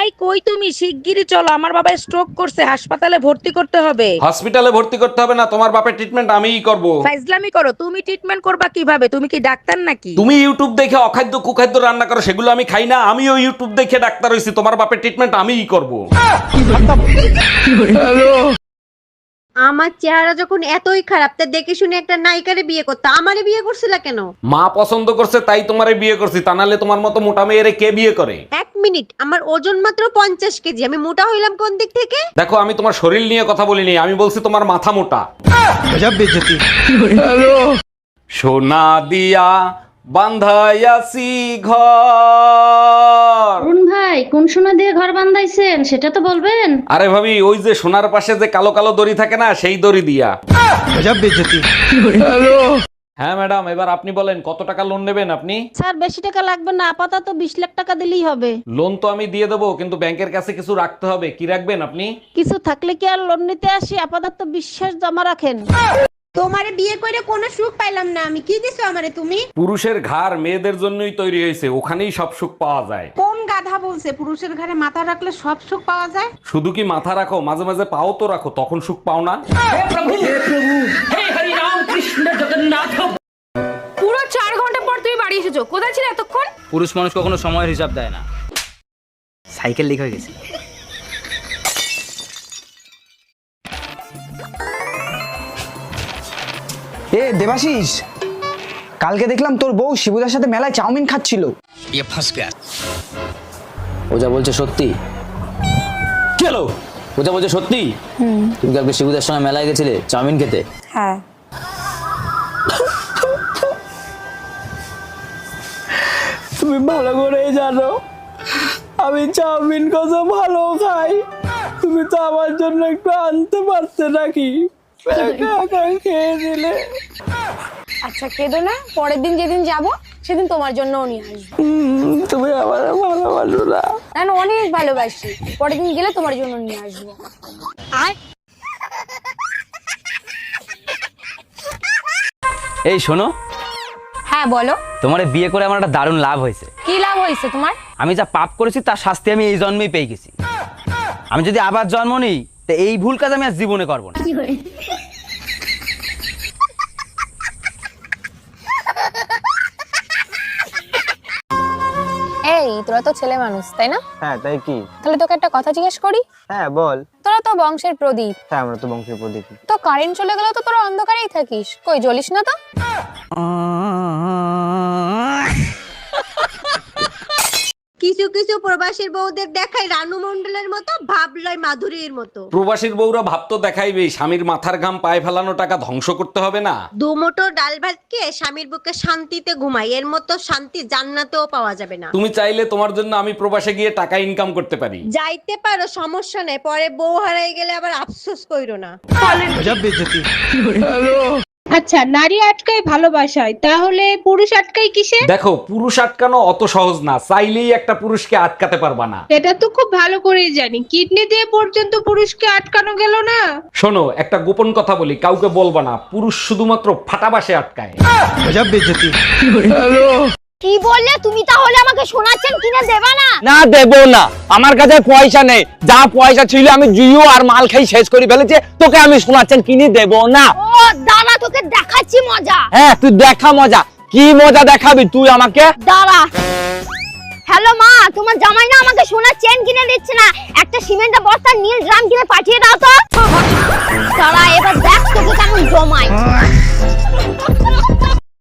এই কই তুমি? শিগগিরই চলো, আমার বাবা স্ট্রোক করছে, হাসপাতালে ভর্তি করতে হবে। হসপিটালে ভর্তি করতে হবে না, তোমার বাপের ট্রিটমেন্ট আমিই করব। ফাইজলামি করো। তুমি ট্রিটমেন্ট করবা কিভাবে? তুমি কি ডাক্তার নাকি? তুমি ইউটিউব দেখে অখাদ্য কুখাদ্য রান্না করো, সেগুলো আমি খাই না। আমিও ইউটিউব দেখে ডাক্তার হইছি, তোমার বাপের ট্রিটমেন্ট আমিই করব। আমার চেহারা যখন এতই খারাপ, তা দেখে শুনে একটা নায়িকারে বিয়ে করতে আমারে বিয়ে করছিলা কেন? মা পছন্দ করছে তাই তোমারে বিয়ে করছি, তা নাহলে তোমার মতো মোটা মেয়েরে কে বিয়ে করে? এক মিনিট, আমার ওজন মাত্র 50 কেজি, আমি মোটা হইলাম কোন দিক থেকে? দেখো, আমি তোমার শরীর নিয়ে কথা বলিনি, আমি বলছি তোমার মাথা মোটা। সোনা দিয়া বান্ধাইয়াছি ঘর। অরুণ ভাই, কোন সোনা দিয়ে ঘর বান্ধাইছেন সেটা তো বলবেন। আরে ভাবি, ওই যে সোনার পাশে যে কালো কালো দড়ি থাকে না, সেই দড়ি দিয়া। হ্যাঁ ম্যাডাম, এবার আপনি বলেন কত টাকা লোন নেবেন আপনি? স্যার, বেশি টাকা লাগবে না, আপাতত 20 লাখ টাকা দিলেই হবে। লোন তো আমি দিয়ে দেবো, কিন্তু ব্যাংকের কাছে কিছু রাখতে হবে। কি রাখবেন আপনি? কিছু থাকলে কি আর লোন নিতে আসি? আপাতত বিশ্বাস জমা রাখেন। তোমারে বিয়ে করে কোনো সুখ পাইলাম না আমি, কি দিছো আমারে তুমি? পুরুষের ঘাড় মেয়েদের জন্যই তৈরি হয়েছে, ওখানেই সব সুখ পাওয়া যায়। কোন গাধা বলছে পুরুষের ঘরে মাথা রাখলে সব সুখ পাওয়া যায়? শুধু কি মাথা রাখো, মাঝে মাঝে পাও তো রাখো, তখন সুখ পাও না? পুরো 4 ঘন্টা পর তুমি বাড়ি এসেছো, কোথায় ছিলে এতক্ষণ? পুরুষ মানুষ কখনো সময়ের হিসাব দেয় না। সাইকেল লিক হয়ে গেছে। এ দেবাশিস, কালকে দেখলাম তোর বউ শিবুদার সাথে মেলায় চাউমিন খাচ্ছিল। ও যা বলছে সত্যি? চলো, ও যা বলছে সত্যি? তুমি কালকে শিবুদার সঙ্গে মেলায় গেছিলে চাউমিন খেতে? হ্যাঁ। তুমি ভালো করেই জানো আমি চাউমিন কত ভালো খাই। তুমি তো আমার জন্য একটু আনতে পারতে নাকি? একা একা খেয়ে দিলে। আচ্ছা কেঁদো না, পরের দিন যেদিন যাব সেদিন তোমার জন্যও নিয়ে আসবো। তুমি আমার ভালোবাসো না? না, অনেক ভালোবাসি, পরের দিন গেলে তোমার জন্য নিয়ে আসবো। এই শোনো, হ্যাঁ বলো। তোমার এই বিয়ে করে আমার একটা দারুণ লাভ হয়েছে। কি লাভ হয়েছে তোমার? আমি যা পাপ করেছি তার শাস্তি আমি এই জন্মেই পেয়ে গেছি। আমি যদি আবার জন্ম নিই, তো এই ভুল কাজ আমি আর জীবনে করবো না। এই তোরা তো ছেলে মানুষ, তাই না? হ্যাঁ, তাই কি? তাহলে তোকে একটা কথা জিজ্ঞেস করি। হ্যাঁ বল। তোরা তো বংশের প্রদীপ। হ্যাঁ, আমরা তো বংশের প্রদীপ। তো কারেন্ট চলে গেলেও তো তোরা অন্ধকারেই থাকিস, কই জ্বলিস না তো? কিছু কিছু প্রবাসীর বউদের দেখায় রানু মণ্ডলের মতো, ভাবলয় মাধুরীর মতো। প্রবাসীর বউরা ভাব তো দেখাইবেই, স্বামীর মাথার ঘাম পায়ে ফেলানো টাকা ধ্বংস করতে হবে না? দুমুঠো ডাল ভাত খেয়ে স্বামীর বুকে শান্তিতে ঘুমাই, এর মতো শান্তি জান্নাতেও পাওয়া যাবে না। তুমি চাইলে তোমার জন্য আমি প্রবাসে গিয়ে টাকা ইনকাম করতে পারি। যাইতে পারো, সমস্যা নেই, পরে বউ হারাই গেলে আবার আফসোস কইরো না। আচ্ছা, নারী আটকায় ভালোবাসায়, তাহলে পুরুষ আটকায় কিসে? দেখো, পুরুষ আটকানো অত সহজ না, চাইলেই একটা পুরুষকে আটকাতে পারবা না। এটা তো খুব ভালো করেই জানি, কিডনি দিয়ে পর্যন্ত পুরুষকে আটকানো গেল না। শোনো, একটা গোপন কথা বলি, কাউকে বলবা না। পুরুষ শুধুমাত্র ফাটাবাসে আটকায়। কি বললে তুমি? তাহলে আমাকে শোনাচ্ছেন কিনা দেবা না? না, দেবো না। আমার কাছে পয়সা নেই, যা পয়সা ছিল আমি জুয়ো আর মাল খাই শেষ করে ফেলেছে। তোকে আমি শোনাচ্ছেন কিনে দেবো না। ও দাঁড়া, তোকে দেখাচ্ছি মজা। হ্যাঁ, তুই দেখা মজা। কি মজা দেখাবি তুই আমাকে? দাঁড়া। হ্যালো মা, তোমার জামাই না আমাকে সোনার চেন কিনে দিচ্ছে না, একটা সিমেন্টের বস্তা নীল ড্রাম কিনে পাঠিয়ে দাও তো।